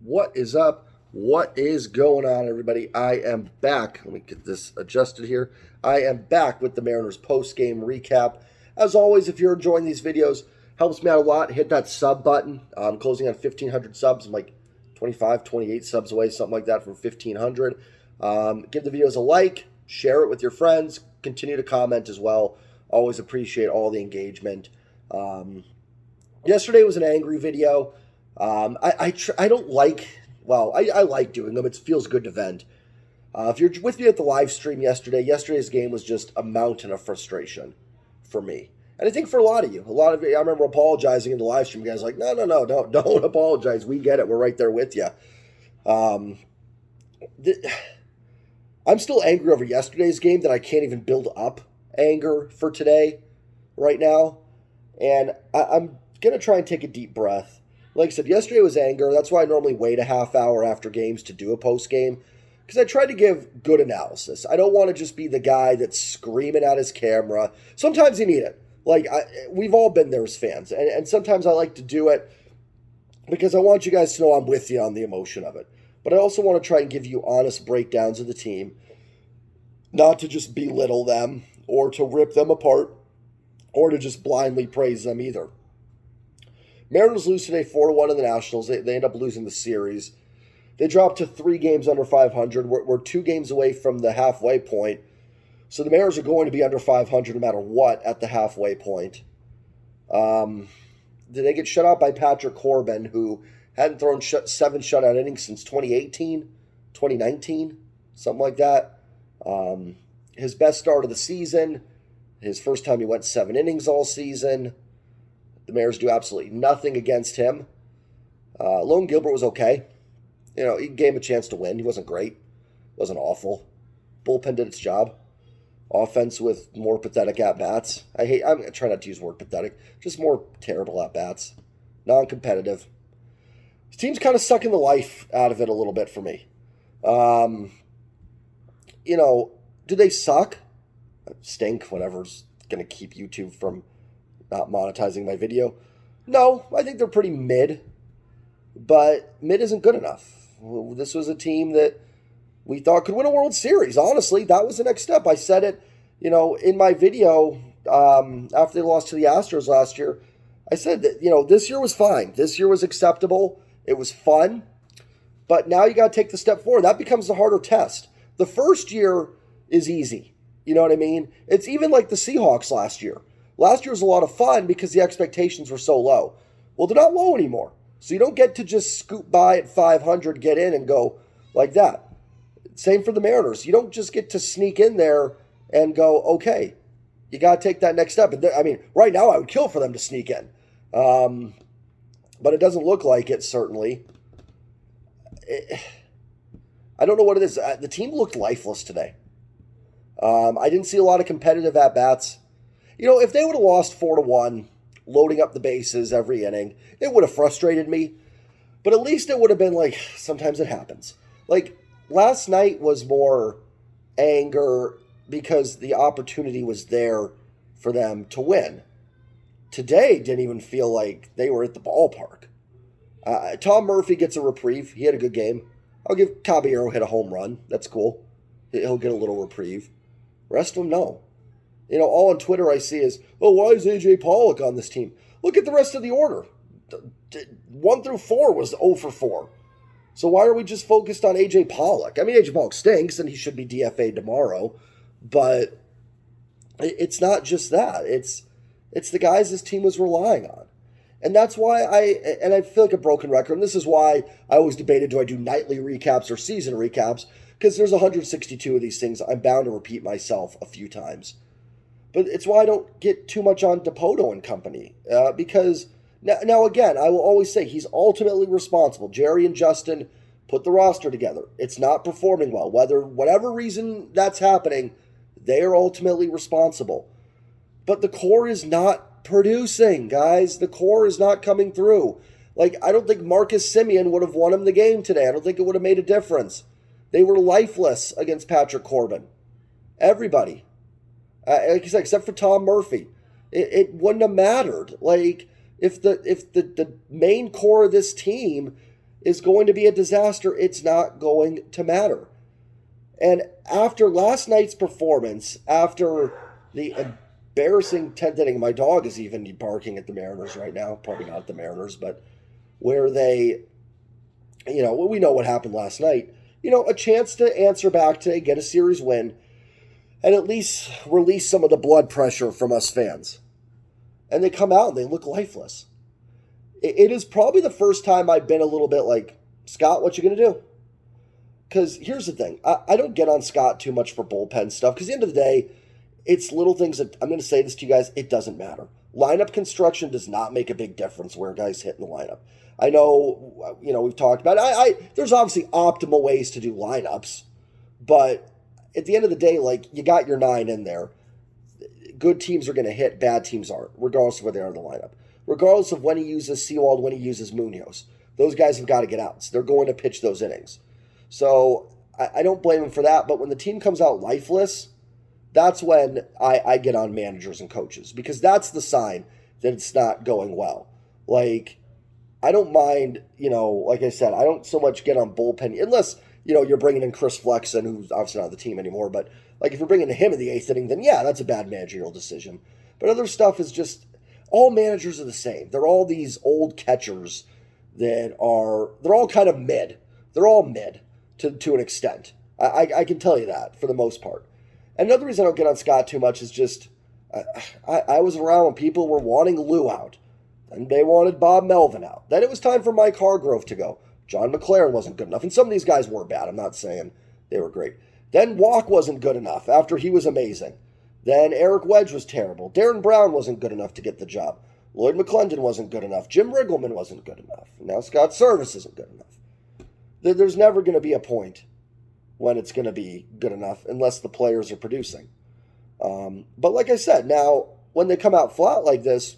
What is up? What is going on, everybody? I am back. Let me get this adjusted here. I am back with the Mariners post-game recap. As always, if you're enjoying these videos, helps me out a lot. Hit that sub button. I'm closing on 1,500 subs. I'm like 25, 28 subs away, something like that from 1,500. Give the videos a like. Share it with your friends. Continue to comment as well. Always appreciate all the engagement. Yesterday was an angry video. I don't like, well, I like doing them. It feels good to vent. If you're with me at the live stream yesterday's game was just a mountain of frustration for me. And I think for a lot of you, I remember apologizing in the live stream. You guys like, no, don't apologize. We get it. We're right there with you. I'm still angry over yesterday's game that I can't even build up anger for today right now. And I'm going to try and take a deep breath. Like I said, yesterday was anger. That's why I normally wait a half hour after games to do a post game, because I try to give good analysis. I don't want to just be the guy that's screaming at his camera. Sometimes you need it. Like, we've all been there as fans. And sometimes I like to do it because I want you guys to know I'm with you on the emotion of it. But I also want to try and give you honest breakdowns of the team, not to just belittle them or to rip them apart or to just blindly praise them either. Mariners lose today 4-1 in the Nationals. They end up losing the series. They dropped to 3 games under 500. We're 2 games away from the halfway point. So the Mariners are going to be under 500 no matter what at the halfway point. Did they get shut out by Patrick Corbin, who hadn't thrown 7 shutout innings since 2018, 2019, something like that. His best start of the season. His first time he went 7 innings all season. The Mariners do absolutely nothing against him. Lone Gilbert was okay. You know, he gave him a chance to win. He wasn't great. Wasn't awful. Bullpen did its job. Offense with more pathetic at-bats. I'm trying not to use the word pathetic. Just more terrible at-bats. Non-competitive. His team's kind of sucking the life out of it a little bit for me. Do they suck? Stink, whatever's going to keep YouTube from not monetizing my video. No, I think they're pretty mid. But mid isn't good enough. This was a team that we thought could win a World Series. Honestly, that was the next step. I said it, in my video after they lost to the Astros last year. I said that, this year was fine. This year was acceptable. It was fun. But now you got to take the step forward. That becomes the harder test. The first year is easy. You know what I mean? It's even like the Seahawks last year. Last year was a lot of fun because the expectations were so low. Well, they're not low anymore. So you don't get to just scoop by at 500, get in, and go like that. Same for the Mariners. You don't just get to sneak in there and go, okay, you got to take that next step. Right now I would kill for them to sneak in. But it doesn't look like it, certainly. I don't know what it is. The team looked lifeless today. I didn't see a lot of competitive at-bats. If they would have lost 4-1, loading up the bases every inning, it would have frustrated me. But at least it would have been like, sometimes it happens. Like, last night was more anger because the opportunity was there for them to win. Today didn't even feel like they were at the ballpark. Tom Murphy gets a reprieve. He had a good game. I'll give Caballero hit a home run. That's cool. He'll get a little reprieve. Rest of them, no. All on Twitter I see is, why is A.J. Pollock on this team? Look at the rest of the order. 1 through 4 was 0 for 4. So why are we just focused on A.J. Pollock? A.J. Pollock stinks, and he should be DFA'd tomorrow. But it's not just that. It's the guys this team was relying on. And that's why I feel like a broken record. And this is why I always debated, do I do nightly recaps or season recaps? Because there's 162 of these things. I'm bound to repeat myself a few times. But it's why I don't get too much on Dipoto and company. Because, now again, I will always say he's ultimately responsible. Jerry and Justin put the roster together. It's not performing well. Whatever reason that's happening, they are ultimately responsible. But the core is not producing, guys. The core is not coming through. Like, I don't think Marcus Semien would have won him the game today. I don't think it would have made a difference. They were lifeless against Patrick Corbin. Everybody. Like I said, except for Tom Murphy. It wouldn't have mattered. Like, if the main core of this team is going to be a disaster. It's not going to matter. And after last night's performance, after the embarrassing 10th inning, my dog is even barking at the Mariners right now. Probably not the Mariners, but where they, we know what happened last night. A chance to answer back today, get a series win, and at least release some of the blood pressure from us fans. And they come out and they look lifeless. It is probably the first time I've been a little bit like, Scott, what you going to do? Because here's the thing. I don't get on Scott too much for bullpen stuff, because at the end of the day, it's little things that, I'm going to say this to you guys, it doesn't matter. Lineup construction does not make a big difference where guys hit in the lineup. I know, we've talked about it. There's obviously optimal ways to do lineups, but at the end of the day, like, you got your 9 in there. Good teams are going to hit, bad teams aren't, regardless of where they are in the lineup. Regardless of when he uses Sewald, when he uses Munoz. Those guys have got to get outs. They're going to pitch those innings. So I don't blame him for that, but when the team comes out lifeless, that's when I get on managers and coaches, because that's the sign that it's not going well. Like, I don't mind, like I said, I don't so much get on bullpen, unless, you're bringing in Chris Flexen, who's obviously not on the team anymore, but like if you're bringing him in the 8th inning, then yeah, that's a bad managerial decision. But other stuff is just, all managers are the same. They're all these old catchers they're all kind of mid. They're all mid to an extent. I can tell you that for the most part. Another reason I don't get on Scott too much is just, I was around when people were wanting Lou out, and they wanted Bob Melvin out. Then it was time for Mike Hargrove to go. John McLaren wasn't good enough, and some of these guys were bad. I'm not saying they were great. Then Walk wasn't good enough after he was amazing. Then Eric Wedge was terrible. Darren Brown wasn't good enough to get the job. Lloyd McClendon wasn't good enough. Jim Riggleman wasn't good enough. Now Scott Service isn't good enough. There's never going to be a point when it's going to be good enough unless the players are producing. But like I said, now when they come out flat like this,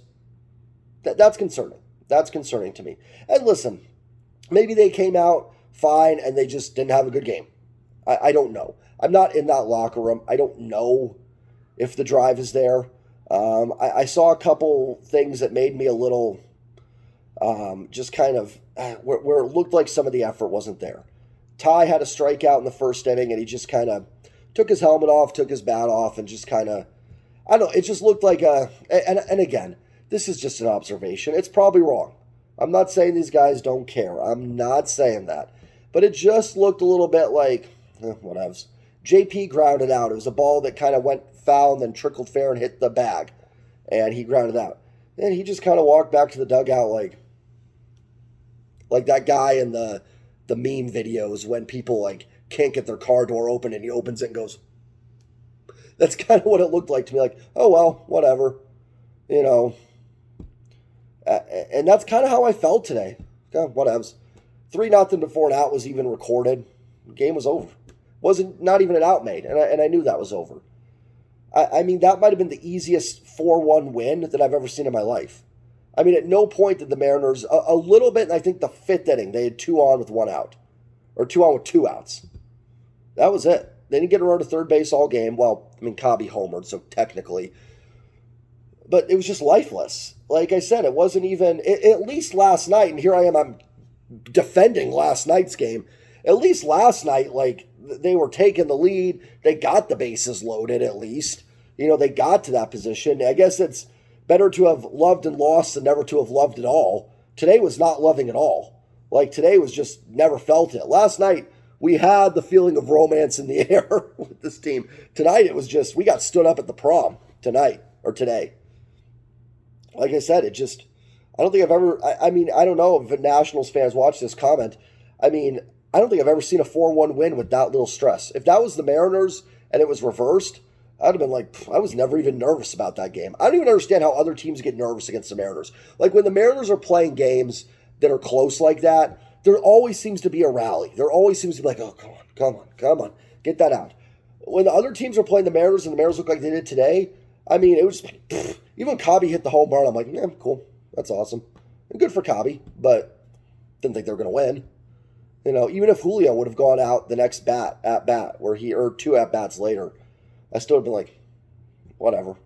that's concerning. That's concerning to me. And listen, maybe they came out fine and they just didn't have a good game. I don't know. I'm not in that locker room. I don't know if the drive is there. I saw a couple things that made me a little just kind of where it looked like some of the effort wasn't there. Ty had a strikeout in the first inning, and he just kind of took his helmet off, took his bat off, and just kind of, I don't know, it just looked like and again, this is just an observation. It's probably wrong. I'm not saying these guys don't care. I'm not saying that. But it just looked a little bit like, whatever. JP grounded out. It was a ball that kind of went foul and then trickled fair and hit the bag. And he grounded out. Then he just kind of walked back to the dugout like that guy in the meme videos when people like can't get their car door open and he opens it and goes. That's kind of what it looked like to me. Like, oh, well, whatever. And that's kind of how I felt today. Whatevs. 3-0 before an out was even recorded. The game was over. Wasn't not even an out made, and I knew that was over. I mean, that might have been the easiest 4-1 win that I've ever seen in my life. I mean, at no point did the Mariners, a little bit, and I think the 5th inning, they had 2 on with 1 out. Or 2 on with 2 outs. That was it. They didn't get around to third base all game. Well, I mean, Cobby homered, so technically. But it was just lifeless. Like I said, it wasn't even, at least last night, and here I am, I'm defending last night's game. At least last night, like, they were taking the lead. They got the bases loaded, at least. They got to that position. I guess it's better to have loved and lost than never to have loved at all. Today was not loving at all. Like, today was just never felt it. Last night, we had the feeling of romance in the air with this team. Tonight, it was just, we got stood up at the prom tonight, or today. Like I said, it just, I don't think I've ever, I mean, I don't know if Nationals fans watch this comment. I mean, I don't think I've ever seen a 4-1 win with that little stress. If that was the Mariners and it was reversed, I'd have been like, I was never even nervous about that game. I don't even understand how other teams get nervous against the Mariners. Like, when the Mariners are playing games that are close like that, there always seems to be a rally. There always seems to be like, oh, come on, get that out. When the other teams are playing the Mariners and the Mariners look like they did today, I mean, it was just like, even when Cobby hit the home run, I'm like, yeah, cool. That's awesome. And good for Cobby, but didn't think they were going to win. Even if Julio would have gone out the next at bat, where he earned 2 at-bats later, I still would have been like, whatever.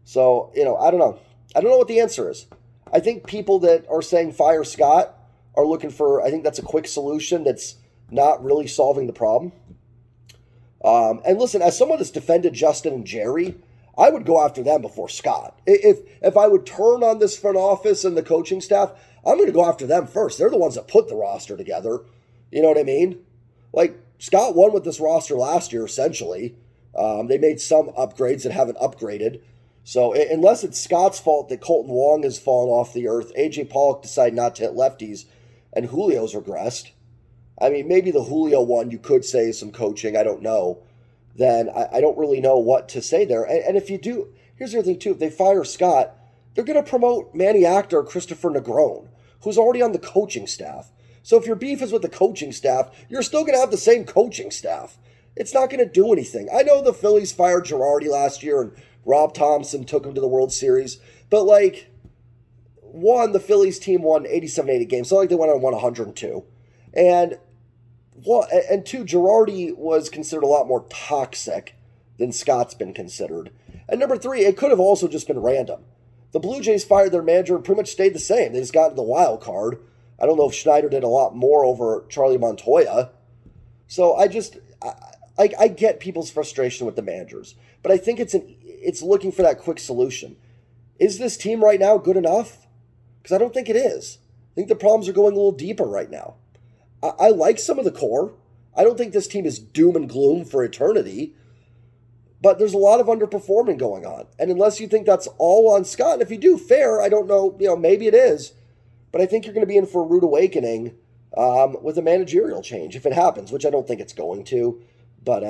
So, I don't know. I don't know what the answer is. I think people that are saying fire Scott are looking for, I think that's a quick solution that's not really solving the problem. And listen, as someone that's defended Justin and Jerry, I would go after them before Scott. If I would turn on this front office and the coaching staff, I'm going to go after them first. They're the ones that put the roster together. You know what I mean? Like, Scott won with this roster last year, essentially. They made some upgrades that haven't upgraded. So unless it's Scott's fault that Colton Wong has fallen off the earth, A.J. Pollock decided not to hit lefties, and Julio's regressed. I mean, maybe the Julio one you could say is some coaching. I don't know. Then I don't really know what to say there. And if you do, here's the other thing, too. If they fire Scott, they're going to promote Manny Actor or Christopher Negron, who's already on the coaching staff. So if your beef is with the coaching staff, you're still going to have the same coaching staff. It's not going to do anything. I know the Phillies fired Girardi last year and Rob Thompson took him to the World Series. But, like, the Phillies team won 87-80 games. So, like, they went on and won 102. And two, Girardi was considered a lot more toxic than Scott's been considered. And number three, it could have also just been random. The Blue Jays fired their manager and pretty much stayed the same. They just got in the wild card. I don't know if Schneider did a lot more over Charlie Montoya. So I get people's frustration with the managers. But I think it's looking for that quick solution. Is this team right now good enough? Because I don't think it is. I think the problems are going a little deeper right now. I like some of the core. I don't think this team is doom and gloom for eternity. But there's a lot of underperforming going on. And unless you think that's all on Scott, and if you do, fair, I don't know, maybe it is. But I think you're going to be in for a rude awakening with a managerial change, if it happens, which I don't think it's going to. But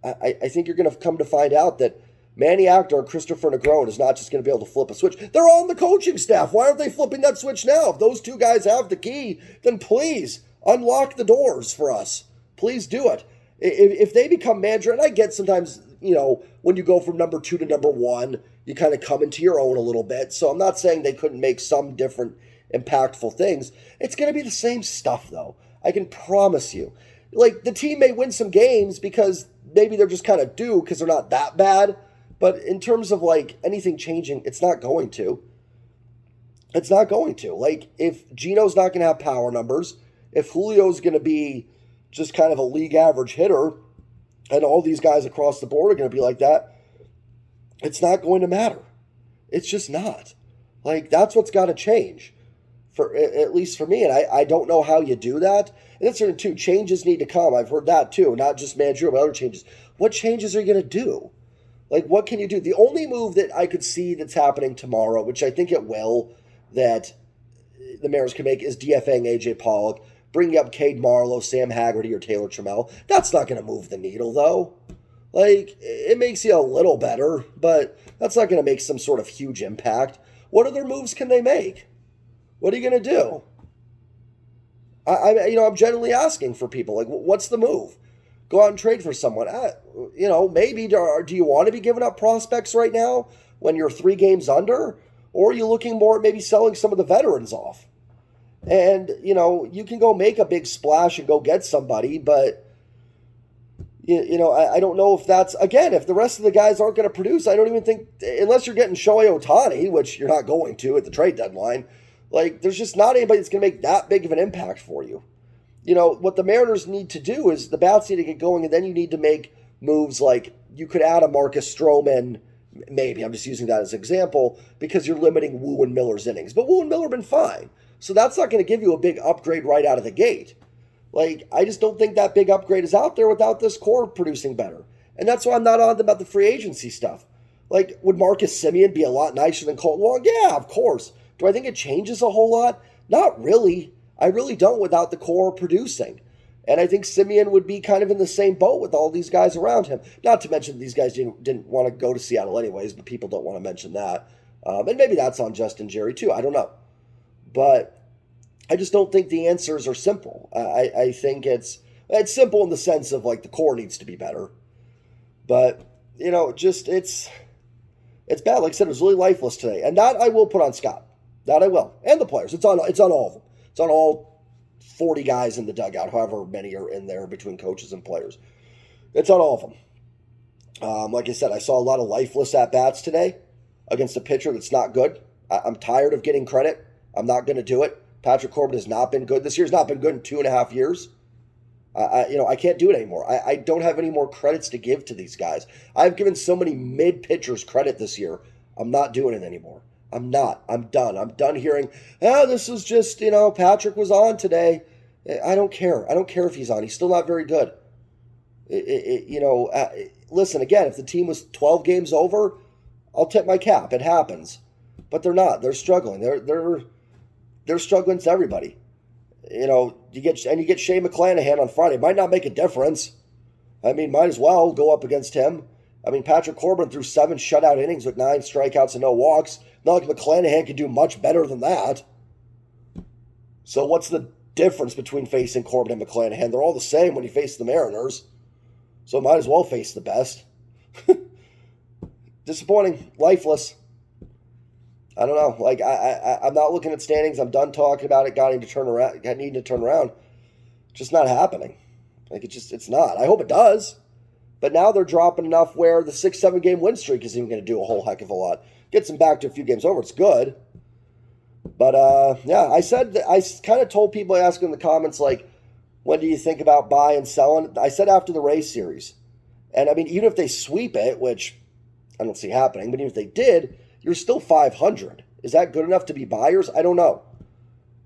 I think you're going to come to find out that Manny Actor or Christopher Negron is not just going to be able to flip a switch. They're on the coaching staff. Why aren't they flipping that switch now? If those two guys have the key, then please unlock the doors for us. Please do it. If they become manager, and I get sometimes, when you go from number 2 to number 1, you kind of come into your own a little bit. So I'm not saying they couldn't make some different impactful things. It's going to be the same stuff, though. I can promise you. Like, the team may win some games because maybe they're just kind of due because they're not that bad. But in terms of, like, anything changing, it's not going to. It's not going to. Like, if Gino's not going to have power numbers, if Julio's going to be just kind of a league average hitter, and all these guys across the board are going to be like that, it's not going to matter. It's just not. Like, that's what's got to change, at least for me. And I don't know how you do that. And that's too, changes need to come. I've heard that too, not just managerial, but other changes. What changes are you going to do? Like, what can you do? The only move that I could see that's happening tomorrow, which I think it will, that the Mariners can make, is DFAing A.J. Pollock, bringing up Cade Marlowe, Sam Haggerty, or Taylor Trammell. That's not going to move the needle, though. Like, it makes you a little better, but that's not going to make some sort of huge impact. What other moves can they make? What are you going to do? I'm generally asking for people, like, what's the move? Go out and trade for someone. Maybe, do you want to be giving up prospects right now when you're 3 games under? Or are you looking more at maybe selling some of the veterans off? And, you can go make a big splash and go get somebody, but, I don't know if that's, again, if the rest of the guys aren't going to produce, I don't even think, unless you're getting Shohei Ohtani, which you're not going to at the trade deadline, like, there's just not anybody that's going to make that big of an impact for you. What the Mariners need to do is the bats need to get going, and then you need to make moves like you could add a Marcus Stroman, maybe, I'm just using that as an example, because you're limiting Wu and Miller's innings. But Wu and Miller have been fine. So that's not going to give you a big upgrade right out of the gate. Like, I just don't think that big upgrade is out there without this core producing better. And that's why I'm not on them about the free agency stuff. Like, would Marcus Semien be a lot nicer than Colton Wong? Yeah, of course. Do I think it changes a whole lot? Not really. I really don't without the core producing. And I think Semien would be kind of in the same boat with all these guys around him. Not to mention these guys didn't want to go to Seattle anyways, but people don't want to mention that. And maybe that's on Justin Jerry too. I don't know. But I just don't think the answers are simple. I think it's simple in the sense of, like, the core needs to be better. But, it's bad. Like I said, it was really lifeless today. And that I will put on Scott. That I will. And the players. It's on all of them. It's on all 40 guys in the dugout, however many are in there between coaches and players. It's on all of them. Like I said, I saw a lot of lifeless at-bats today against a pitcher that's not good. I'm tired of getting credit. I'm not going to do it. Patrick Corbin has not been good. This year's not been good in 2.5 years. I can't do it anymore. I don't have any more credits to give to these guys. I've given so many mid pitchers credit this year. I'm not doing it anymore. I'm not. I'm done. I'm done hearing, this is just, Patrick was on today. I don't care. I don't care if he's on. He's still not very good. Listen, again, if the team was 12 games over, I'll tip my cap. It happens. But they're not. They're struggling. They're struggling to everybody. You get Shane McClanahan on Friday. Might not make a difference. I mean, might as well go up against him. I mean, Patrick Corbin threw 7 shutout innings with 9 strikeouts and no walks. Not like McClanahan could do much better than that. So what's the difference between facing Corbin and McClanahan? They're all the same when you face the Mariners. So might as well face the best. Disappointing. Lifeless. I don't know. Like, I'm not looking at standings. I'm done talking about it. Needing to turn around. Just not happening. Like, it's not. I hope it does. But now they're dropping enough where the 6-7 game win streak isn't even going to do a whole heck of a lot. Gets them back to a few games over. It's good. But, I kind of told people, asking in the comments, like, when do you think about buying and selling? I said after the Rays series. And, I mean, even if they sweep it, which I don't see happening, but even if they did, you're still 500. Is that good enough to be buyers? I don't know.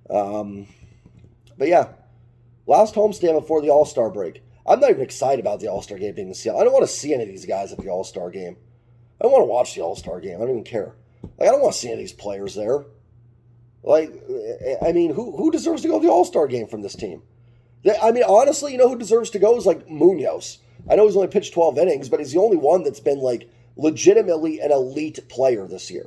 But yeah, last homestand before the All-Star break. I'm not even excited about the All-Star game being in Seattle. I don't want to see any of these guys at the All-Star game. I don't want to watch the All-Star game. I don't even care. Like, I don't want to see any of these players there. Like, I mean, who deserves to go to the All-Star game from this team? I mean, honestly, who deserves to go is like Munoz. I know he's only pitched 12 innings, but he's the only one that's been like legitimately an elite player this year.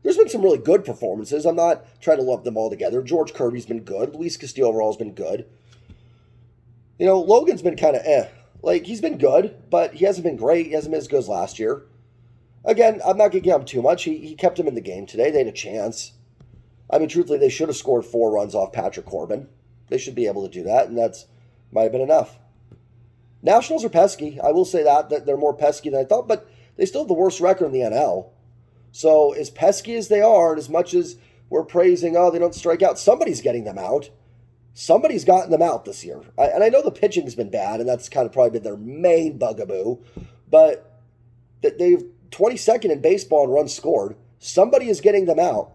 There's been some really good performances. I'm not trying to lump them all together. George Kirby's been good. Luis Castillo overall's been good. Logan's been kind of Like, he's been good, but he hasn't been great. He hasn't been as good as last year. Again, I'm not going to give him too much. He kept him in the game today. They had a chance. I mean, truthfully, they should have scored 4 runs off Patrick Corbin. They should be able to do that, and that's might have been enough. Nationals are pesky. I will say that they're more pesky than I thought, but they still have the worst record in the NL. So as pesky as they are, and as much as we're praising, they don't strike out, somebody's getting them out. Somebody's gotten them out this year. And I know the pitching's been bad, and that's kind of probably been their main bugaboo, but they've 22nd in baseball in runs scored. Somebody is getting them out.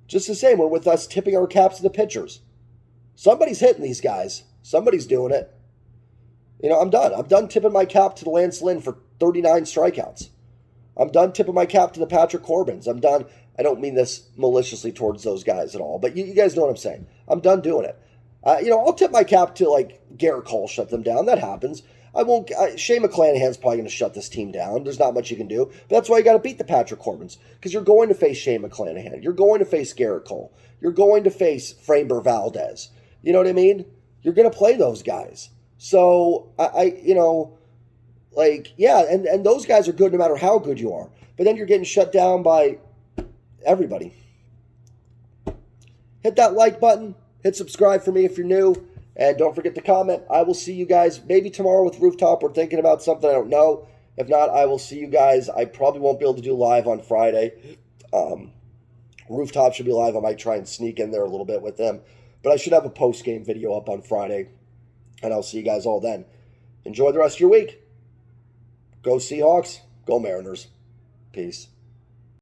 Just the same, we're with us tipping our caps to the pitchers. Somebody's hitting these guys. Somebody's doing it. I'm done. I'm done tipping my cap to the Lance Lynn for 39 strikeouts. I'm done tipping my cap to the Patrick Corbins. I'm done. I don't mean this maliciously towards those guys at all, but you guys know what I'm saying. I'm done doing it. I'll tip my cap to, like, Garrett Cole, shut them down. That happens. Shane McClanahan's probably going to shut this team down. There's not much you can do. But that's why you got to beat the Patrick Corbins, because you're going to face Shane McClanahan. You're going to face Garrett Cole. You're going to face Framber Valdez. You know what I mean? You're going to play those guys. So, and those guys are good no matter how good you are. But then you're getting shut down by everybody. Hit that like button. Hit subscribe for me if you're new. And don't forget to comment. I will see you guys maybe tomorrow with Rooftop. We're thinking about something. I don't know. If not, I will see you guys. I probably won't be able to do live on Friday. Rooftop should be live. I might try and sneak in there a little bit with them. But I should have a post-game video up on Friday. And I'll see you guys all then. Enjoy the rest of your week. Go Seahawks. Go Mariners. Peace.